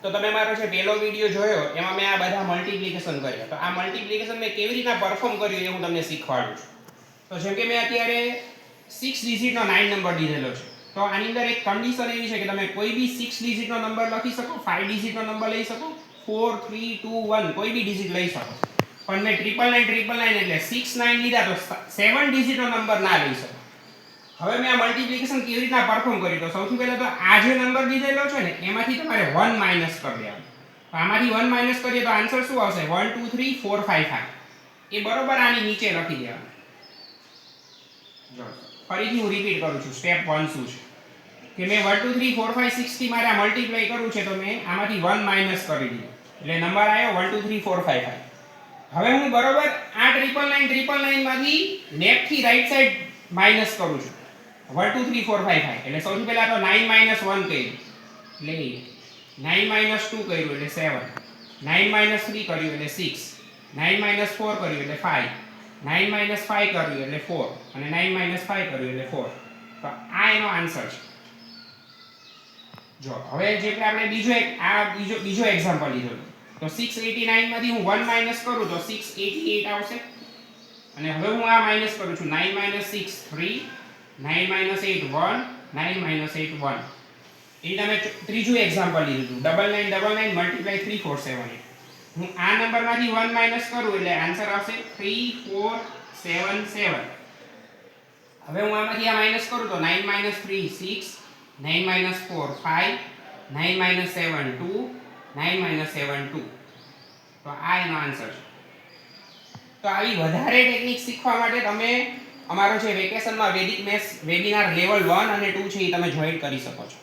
તો તમે મારો જે પહેલો વિડિયો જોયો એમાં મેં આ બધા મલ્ટીપ્લિકેશન કર્યા. તો આ મલ્ટીપ્લિકેશન મેં કેવી રીતના પરફોર્મ કર્યું એ હું તમને શીખવાડું છું. તો જેમ કે મેં અત્યારે 6 ડિજિટનો 9 નંબર દીધેલો છે. તો આની અંદર એક કન્ડિશન એવી છે કે તમે કોઈ બી 6 ડિજિટનો નંબર લખી શકો, 5 ડિજિટનો નંબર લઈ શકો, 4 3 2 1 કોઈ બી ડિજિટ લઈ શકો. પણ મેં 999 એટલે 69 લીધા તો 7 ડિજિટનો નંબર ના લઈ શકો. હવે મેં આ મલ્ટીપ્લિકેશન કેવી રીતના પરફોર્મ કર્યું? તો સૌથી પહેલા તો આ જે નંબર દીધેલો છે ને એમાંથી તમારે 1 માઈનસ કરી દેવાનું. તો આમાંથી 1 માઈનસ કરીએ તો આન્સર શું આવશે? 1 2 3 4 5 5. એ બરોબર આની નીચે લખી દેવાનું. જો ફરીથી હું રિપીટ કરું છું સ્ટેપ 1 શું છે કે મેં 1 2 3 4 5 6 થી મારે આ મલ્ટીપ્લાય કરવું છે તો મેં આમાંથી 1 માઈનસ કરી દીધું એટલે નંબર આવ્યો 1 2 3 4 5 5. હવે હું બરોબર આ 999 માંથી લેફ્ટ થી રાઈટ સાઈડ માઈનસ કરું છું 1 2 3 4 5 5 એટલે સૌથી પહેલા તો 9 1 કર્યું એટલે 9 2 કર્યું એટલે 7, 9 3 કર્યું એટલે 6, 9 4 કર્યું એટલે 5, 9 5 કર્યું એટલે 4 અને 9 5 કર્યું એટલે 4. તો આ એનો આન્સર છે. જો હવે જે આપણે બીજો એક્ઝામ્પલ લીધો તો 689 માંથી હું 1 માઈનસ કરું તો 688 આવશે. અને હવે હું આ માઈનસ કરું છું 9 6 3, 9 8 1, 9 8 1. એ તમે ત્રીજું એક્ઝામ્પલ લીધું 9999 મલ્ટીપ્લાય 3 4 7 8. હું આ નંબરમાંથી 1 માઈનસ કરું એટલે આન્સર આવશે 3 4 7 7. હવે હું આમાંથી આ માઈનસ કરું તો 9 3 6, 9 4 5, 9 7 2, 9 7 2. તો આ એનો આન્સર છે. તો આવી વધારે ટેકનિક શીખવા માટે તમે અમારો જે વેકેશનમાં વેદિક મેથ્સ વેબિનાર લેવલ 1 અને 2 છે એ તમે જોઈન કરી શકો છો.